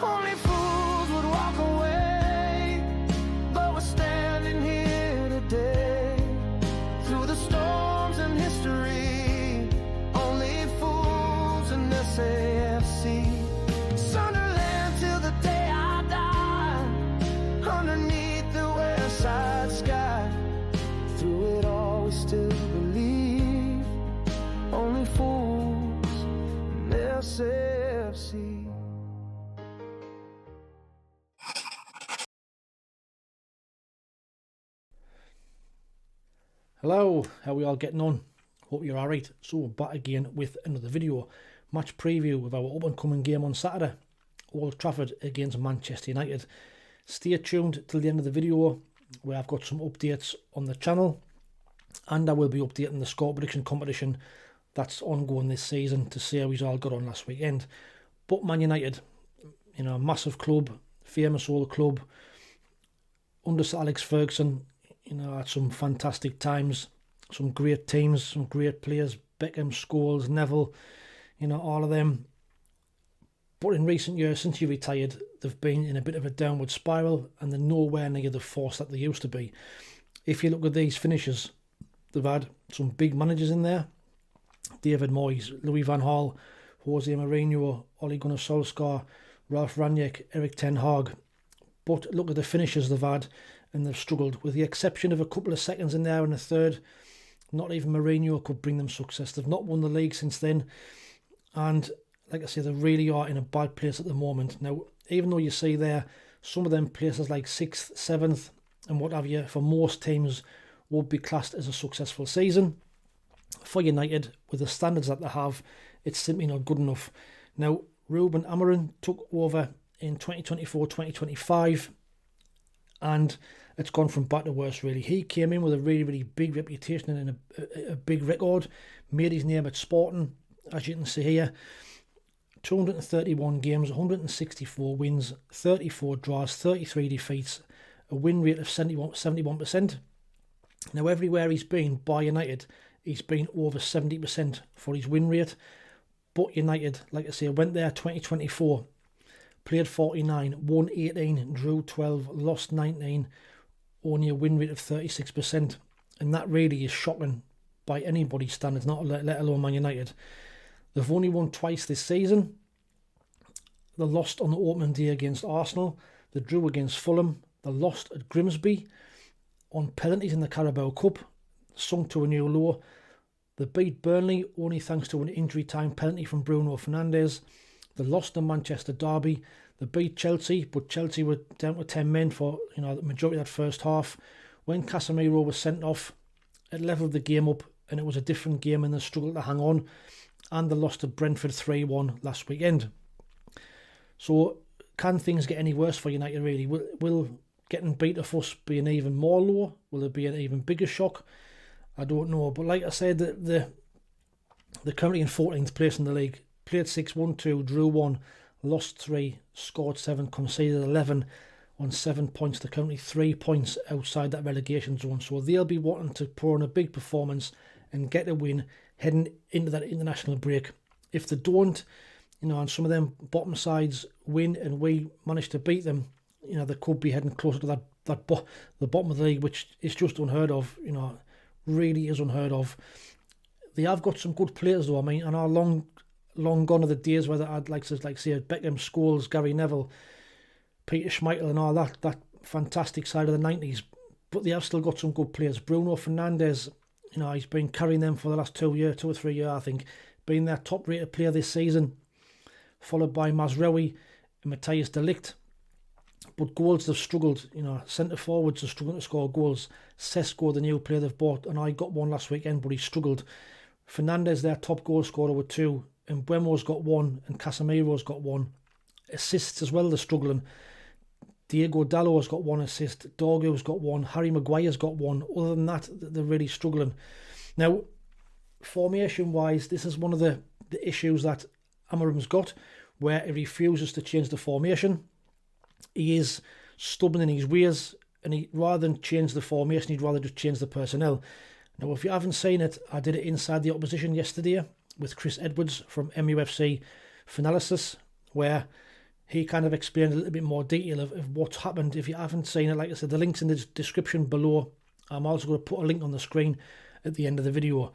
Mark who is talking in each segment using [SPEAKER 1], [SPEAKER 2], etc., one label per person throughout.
[SPEAKER 1] Only fools would walk away, but we're standing here today. Through the storms and history, only fools and SAFC. Sunderland till the day I die, underneath the west side sky. Through it all we still believe, only fools and SAFC.
[SPEAKER 2] Hello, how are we all getting on? Hope you're alright. So we're back again with another video, match preview of our up and coming game on Saturday, Old Trafford against Manchester United. Stay tuned till the end of the video where I've got some updates on the channel, and I will be updating the score prediction competition that's ongoing this season to see how we all got on last weekend. But Man United, you know, a massive club, famous old club, under Sir Alex Ferguson, you know, had some fantastic times, some great teams, some great players, Beckham, Scholes, Neville, you know, all of them. But in recent years, since he retired, they've been in a bit of a downward spiral and they're nowhere near the force that they used to be. If you look at these finishes, they've had some big managers in there. David Moyes, Louis van Gaal, Jose Mourinho, Ole Gunnar Solskjaer, Ralf Rangnick, Erik ten Hag. But look at the finishes they've had, and they've struggled, with the exception of a couple of seconds in there in the third. Not even Mourinho could bring them success. They've not won the league since then, and like I say, they really are in a bad place at the moment. Now, even though you see there, some of them places like 6th, 7th and what have you, for most teams would be classed as a successful season. For United, with the standards that they have, it's simply not good enough. Now, Rüben Amorim took over in 2024-2025, and it's gone from bad to worse, really. He came in with a really, really big reputation and a big record, made his name at Sporting, as you can see here. 231 games, 164 wins, 34 draws, 33 defeats, a win rate of 71%. Now, everywhere he's been by United, he's been over 70% for his win rate. But United, like I say, went there 2024, played 49, won 18, drew 12, lost 19, only a win rate of 36%. And that really is shocking by anybody's standards, not let alone Man United. They've only won twice this season. They lost on the opening day against Arsenal. They drew against Fulham. They lost at Grimsby on penalties in the Carabao Cup, sunk to a new low. They beat Burnley only thanks to an injury time penalty from Bruno Fernandes. They lost the Manchester derby. They beat Chelsea, but Chelsea were down to 10 men for, you know, the majority of that first half. When Casemiro was sent off, it levelled the game up, and it was a different game, and they struggled to hang on. And they lost to Brentford 3-1 last weekend. So, can things get any worse for United, really? Will getting beat off us be an even more low? Will it be an even bigger shock? I don't know. But like I said, they're currently in 14th place in the league. Played 6-1-2, drew 1, lost 3, scored 7, conceded 11 on 7 points. They're currently 3 points outside that relegation zone. So they'll be wanting to pour in a big performance and get a win heading into that international break. If they don't, you know, and some of them bottom sides win and we manage to beat them, you know, they could be heading closer to the bottom of the league, which is just unheard of, you know, really is unheard of. They have got some good players though. I mean, and are long gone are the days where I'd like say Beckham, Scholes, Gary Neville, Peter Schmeichel and all that fantastic side of the 90s. But they have still got some good players. Bruno Fernandes, you know, he's been carrying them for the last 2 or 3 years, I think, being their top rated player this season, followed by Mazraoui and Matthias de Ligt. But goals, they've struggled. You know, centre forwards are struggling to score goals. Sesko, the new player they've bought, and I got one last weekend, but he struggled. Fernandes, their top goal scorer, with 2, and Buemo's got 1, and Casemiro's got 1. Assists as well, they're struggling. Diego Dalot's got 1 assist. Dorgu's got 1. Harry Maguire's got 1. Other than that, they're really struggling. Now, formation-wise, this is one of the issues that Amorim's got, where he refuses to change the formation. He is stubborn in his ways, and he, rather than change the formation, he'd rather just change the personnel. Now, if you haven't seen it, I did it inside the opposition yesterday with Chris Edwards from MUFC Finalysis, where he kind of explained a little bit more detail of what's happened. If you haven't seen it, like I said, the link's in the description below. I'm also going to put a link on the screen at the end of the video.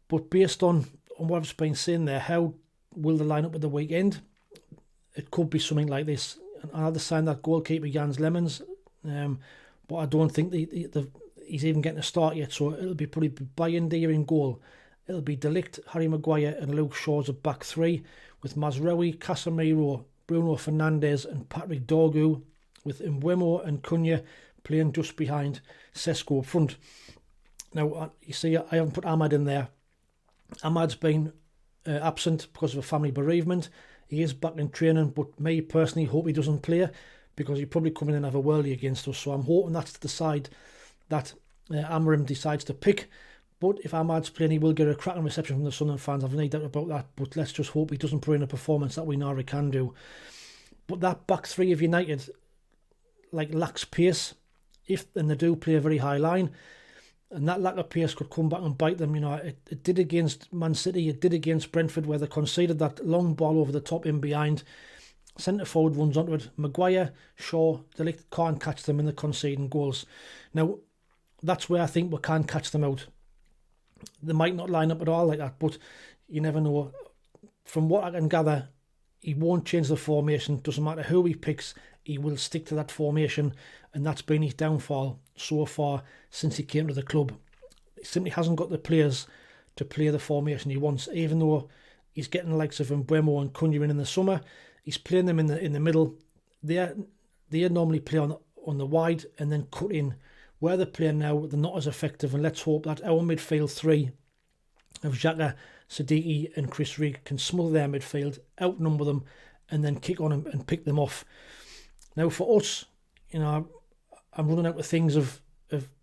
[SPEAKER 2] But based on what I've been saying there, how will they line up at the weekend? It could be something like this. Another sign that goalkeeper Jans Lemmens, but I don't think he's even getting a start yet, so it'll be probably Bayern Deer in goal. It'll be De Ligt, Harry Maguire and Luke Shaw's a back three, with Mazraoui, Casemiro, Bruno Fernandes and Patrick Dorgu, with Mbeumo and Cunha playing just behind Sesko up front. Now, you see, I haven't put Ahmad in there. Ahmad's been absent because of a family bereavement. He is back in training, but me personally hope he doesn't play, because he'll probably come in and have a worldie against us. So I'm hoping that's the side that Amorim decides to pick. But if Ahmad's playing, he will get a cracking reception from the Sunderland fans. I've no doubt about that. But let's just hope he doesn't put in a performance that we know he can do. But that back three of United lacks pace. And they do play a very high line, and that lack of pace could come back and bite them. It did against Man City, it did against Brentford, where they conceded that long ball over the top in behind. Centre forward runs onto it. Maguire, Shaw, De Ligt can't catch them, and they're conceding goals. Now, that's where I think we can catch them out. They might not line up at all like that, but you never know. From what I can gather, he won't change the formation. Doesn't matter who he picks, he will stick to that formation, and that's been his downfall so far since he came to the club. He simply hasn't got the players to play the formation he wants, even though he's getting the likes of Mbeumo and Cunha in the summer. He's playing them in the middle. They normally play on the wide and then cut in. Where they're playing now, they're not as effective, and let's hope that our midfield three of Xhaka, Siddiqui and Chris Rigg can smother their midfield, outnumber them, and then kick on them and pick them off. Now for us, I'm running out of things of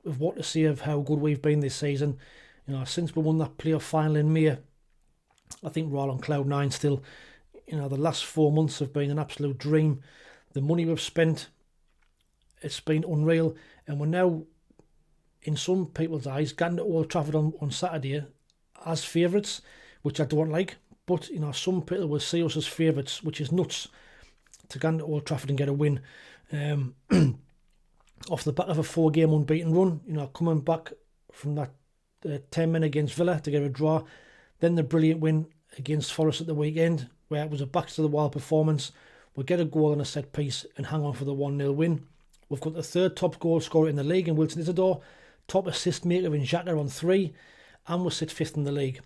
[SPEAKER 2] what to say of how good we've been this season. Since we won that playoff final in May, I think we're all on cloud nine still. The last 4 months have been an absolute dream. The money we've spent, it's been unreal, and we're now, in some people's eyes, getting to Old Trafford on Saturday as favourites, which I don't like. But some people will see us as favourites, which is nuts, to go to Old Trafford and get a win. Off the back of a 4-game unbeaten run, coming back from that 10-min against Villa to get a draw, then the brilliant win against Forest at the weekend, where it was a back-to-the-wall performance. We'll get a goal on a set piece and hang on for the 1-0 win. We've got the third top goal scorer in the league in Wilson Isidore, top assist maker in Xhaka on 3, and we'll sit 5th in the league,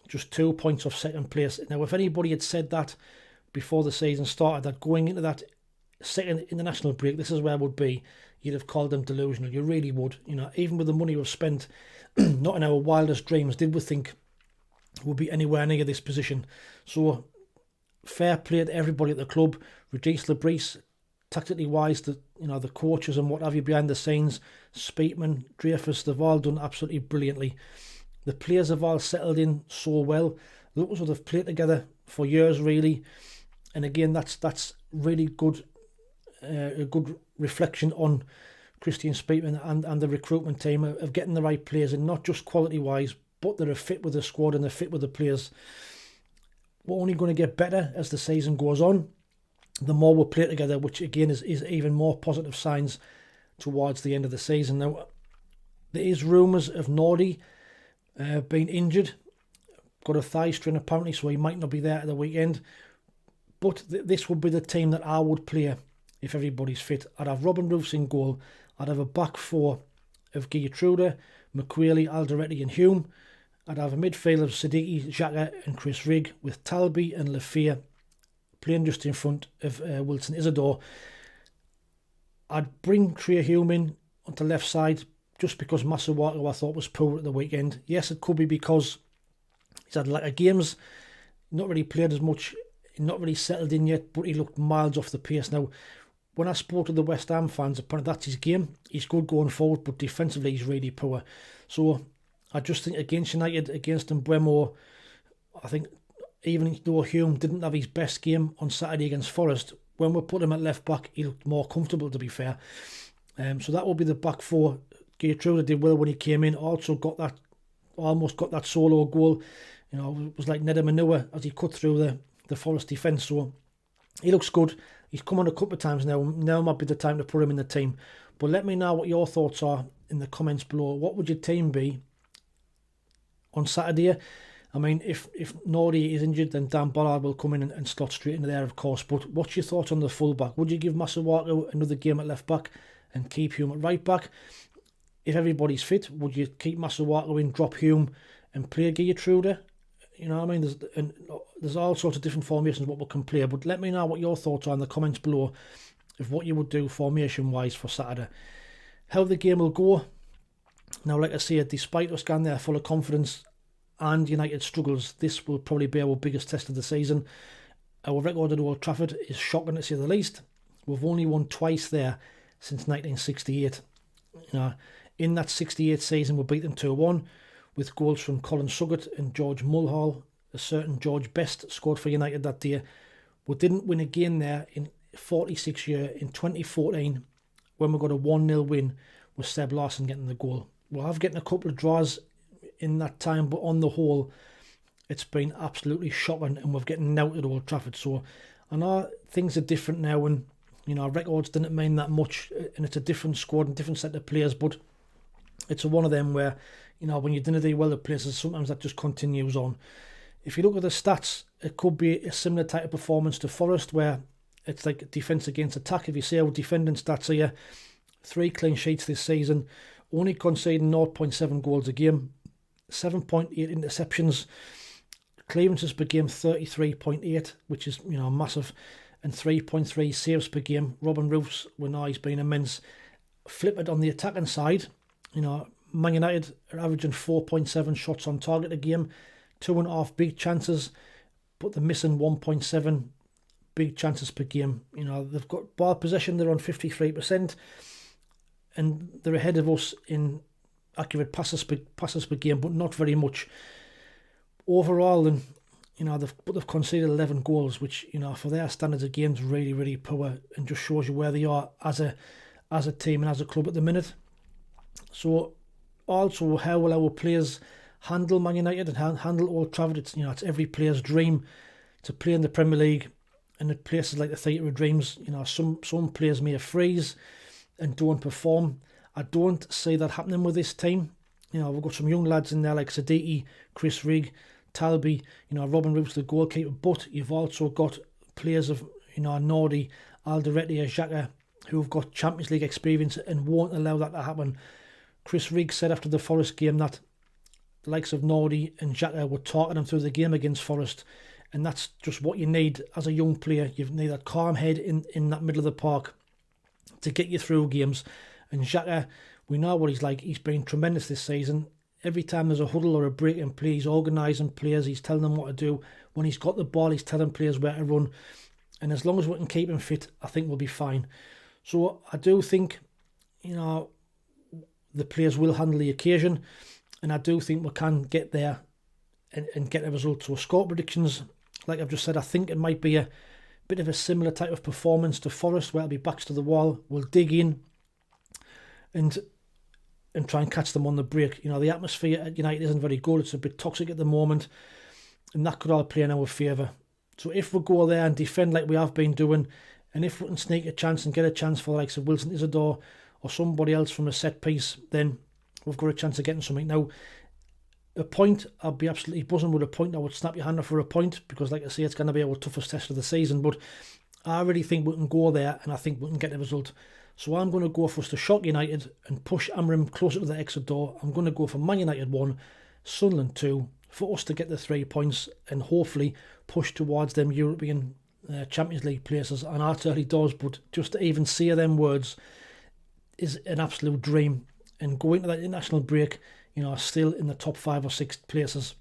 [SPEAKER 2] just 2 points off second place. Now, if anybody had said that before the season started, that going into that second international break, this is where it would be, you'd have called them delusional. You really would. Even with the money we've spent, not in our wildest dreams did we think we'd be anywhere near this position. So, fair play to everybody at the club. Regis Lebris, tactically wise, the coaches and what have you behind the scenes, Speakman, Dreyfus, they've all done absolutely brilliantly. The players have all settled in so well. Look as though they've played together for years, really. And again, that's really good, a good reflection on Christian Speakman and the recruitment team of getting the right players, and not just quality wise, but they're a fit with the squad and they're fit with the players. We're only going to get better as the season goes on, the more we play together, which again is even more positive signs towards the end of the season. Now, there is rumours of Nordy being injured, got a thigh strain apparently, so he might not be there at the weekend. But this would be the team that I would play if everybody's fit. I'd have Robin Roofs in goal. I'd have a back four of Gertrude, McQuarrie, Alderete and Hume. I'd have a midfield of Siddiqui, Xhaka and Chris Rigg, with Talby and Lafayette playing just in front of Wilson Isidore. I'd bring Trey Hume in onto the left side just because Masuaku I thought was poor at the weekend. Yes, it could be because he's had like games, not really played as much, not really settled in yet, but he looked miles off the pace. Now, when I spoke to the West Ham fans, apparently that's his game. He's good going forward, but defensively he's really poor. So I just think against United, against Mbeumo, I think even though Hume didn't have his best game on Saturday against Forest, when we put him at left back, he looked more comfortable, to be fair. So that will be the back four. Gertrude did well when he came in. Also almost got that solo goal. It was like Nedum Manua as he cut through the Forest defence. So He looks good. He's come on a couple of times now. Now might be the time to put him in the team. But let me know what your thoughts are in the comments below. What would your team be on Saturday? I mean, if Nordy is injured, then Dan Bollard will come in and slot straight into there, of course. But what's your thoughts on the full-back? Would you give Masuaku another game at left-back and keep Hume at right-back? If everybody's fit, would you keep Masuaku in, drop Hume and play Gertrude? You know what I mean? There's all sorts of different formations what we can play. But let me know what your thoughts are in the comments below of what you would do formation-wise for Saturday. How the game will go. Now, like I say, despite us going there full of confidence and United struggles, this will probably be our biggest test of the season. Our record at Old Trafford is shocking to say the least. We've only won twice there since 1968. You know, in that 68 season, we beat them 2-1 with goals from Colin Suggett and George Mulhall. A certain George Best scored for United that day. We didn't win again there in 46 years. In 2014, when we got a 1-0 win with Seb Larsson getting the goal. We'll have getting a couple of draws in that time, but on the whole, it's been absolutely shocking, and we're getting out at Old Trafford. So I know things are different now, and you know, records didn't mean that much, and it's a different squad and different set of players, but it's one of them where, you know, when you didn't do well at places, sometimes that just continues on. If you look at the stats, it could be a similar type of performance to Forest, where it's like defence against attack. If you see our defending stats here, 3 clean sheets this season, only conceding 0.7 goals a game, 7.8 interceptions, clearances per game 33.8, which is, you know, massive, and 3.3 saves per game. Robin Roofs, we know he's been immense. Flip it on the attacking side, you know, Man United are averaging 4.7 shots on target a game, 2.5 big chances, but they're missing 1.7 big chances per game. You know, they've got ball possession, they're on 53%, and they're ahead of us in accurate passes per game, but not very much overall. And you know, they've conceded 11 goals, which, you know, for their standards of games, really, really poor, and just shows you where they are as a team and as a club at the minute. So also, how will our players handle Man United and handle Old Trafford? It's, you know, it's every player's dream to play in the Premier League, and at places like the Theatre of Dreams, you know, some players may freeze and don't perform. I don't see that happening with this team. You know, we've got some young lads in there like Sadiki, Chris Rigg, Talby, you know, Robin Roofs, the goalkeeper, but you've also got players of, you know, Nordy, Alderete, Xhaka, who have got Champions League experience and won't allow that to happen. Chris Rigg said after the Forest game that the likes of Nordy and Xhaka were talking him through the game against Forest, and that's just what you need as a young player. You need that calm head in that middle of the park to get you through games. And Xhaka, we know what he's like. He's been tremendous this season. Every time there's a huddle or a break in play, he's organising players, he's telling them what to do. When he's got the ball, he's telling players where to run. And as long as we can keep him fit, I think we'll be fine. So I do think, you know, the players will handle the occasion, and I do think we can get there and get a result. So score predictions, like I've just said, I think it might be a bit of a similar type of performance to Forest, where it'll be backs to the wall. We'll dig in and try and catch them on the break. You know, the atmosphere at United isn't very good. It's a bit toxic at the moment, and that could all play in our favour. So if we go there and defend like we have been doing, and if we can sneak a chance and get a chance for the likes of Wilson Isidore or somebody else from a set piece, then we've got a chance of getting something. Now, a point, I'll be absolutely buzzing with a point. I would snap your hand off for a point, because like I say, it's going to be our toughest test of the season, but I really think we can go there, and I think we can get a result. So I'm going to go for us to shock United and push Amorim closer to the exit door. I'm going to go for Man United 1, Sunderland 2, for us to get the 3 points and hopefully push towards them European Champions League places. And it certainly does, but just to even say them words is an absolute dream. And go into that international break, you know, still in the top 5 or 6 places.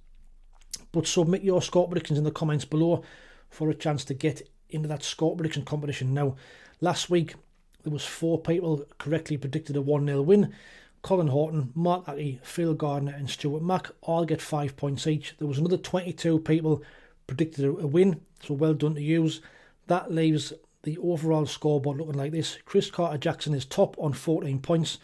[SPEAKER 2] But submit your score predictions in the comments below for a chance to get into that score prediction competition. Now, last week, there was 4 people correctly predicted a 1-0 win. Colin Horton, Mark Aki, Phil Gardner and Stuart Mack all get 5 points each. There was another 22 people predicted a win, so well done to yous. That leaves the overall scoreboard looking like this. Chris Carter-Jackson is top on 14 points.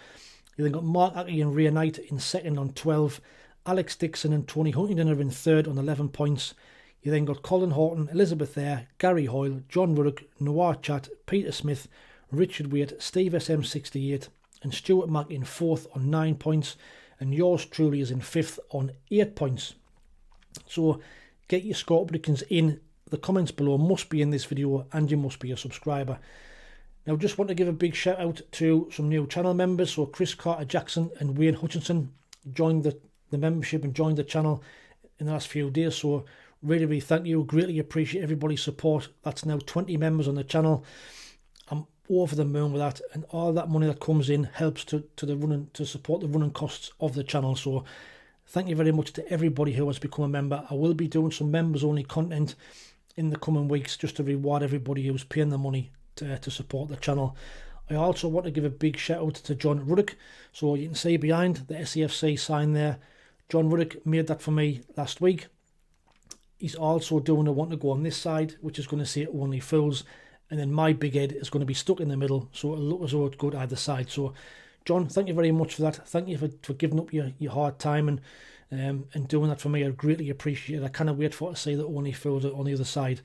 [SPEAKER 2] You then got Mark Aki and Ray Knight in second on 12. Alex Dixon and Tony Huntington are in third on 11 points. You then got Colin Horton, Elizabeth Eyre, Gary Hoyle, John Ruddock, Noah Chat, Peter Smith, Richard Waite, Steve SM68 and Stuart Mack in 4th on 9 points, and yours truly is in 5th on 8 points. So get your score predictions in the comments below, must be in this video, and you must be a subscriber. Now just want to give a big shout out to some new channel members. So Chris Carter Jackson and Wayne Hutchinson joined the membership and joined the channel in the last few days, so really thank you, greatly appreciate everybody's support. That's now 20 members on the channel. I'm over the moon with that, and all that money that comes in helps to support the running costs of the channel. So thank you very much to everybody who has become a member. I will be doing some members only content in the coming weeks just to reward everybody who's paying the money to support the channel. I also want to give a big shout out to John Ruddock. So you can see behind the SAFC sign there, John Ruddock made that for me last week. He's also doing a want to go on this side, which is going to say Only Fools, and then my big head is going to be stuck in the middle, so it'll look as though it's good either side. So John, thank you very much for that. Thank you for giving up your hard time and doing that for me. I greatly appreciate it. I cannot wait for to see the Only Fools on the other side.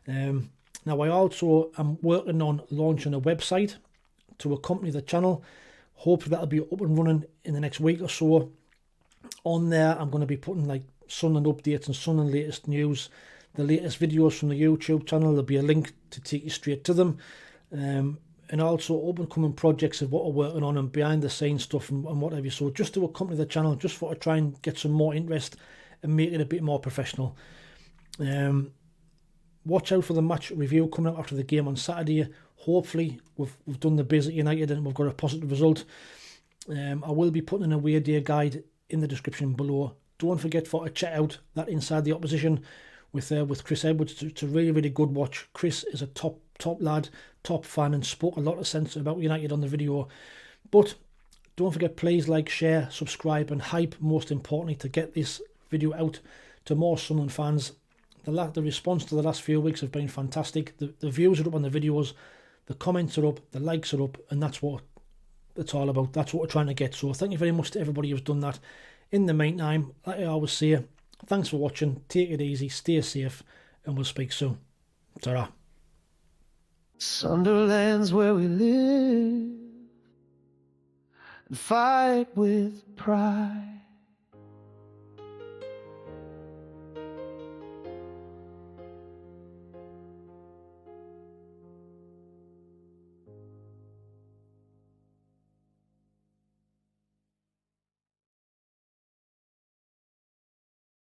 [SPEAKER 2] Now I also am working on launching a website to accompany the channel. Hopefully that'll be up and running in the next week or so. On there I'm going to be putting like Sunderland updates and Sunderland latest news, the latest videos from the YouTube channel. There'll be a link to take you straight to them, and also up and coming projects of what we're working on and behind the scenes stuff and what have you. So just to accompany the channel, just for to try and get some more interest and make it a bit more professional. Watch out for the match review coming up after the game on Saturday. Hopefully we've done the biz at United and we've got a positive result. I will be putting an away day guide in the description below. Don't forget to check out that Inside the Opposition with Chris Edwards. It's a really good watch. Chris is a top lad, top fan, and spoke a lot of sense about United on the video. But don't forget, please like, share, subscribe and hype, most importantly, to get this video out to more Sunderland fans. The response to the last few weeks have been fantastic. The views are up on the videos, the comments are up, the likes are up, and that's what it's all about. That's what we're trying to get. So thank you very much to everybody who's done that. In the meantime, like I always say, thanks for watching, take it easy, stay safe, and we'll speak soon. Ta-ra.
[SPEAKER 1] Sunderland's where we live and fight with pride.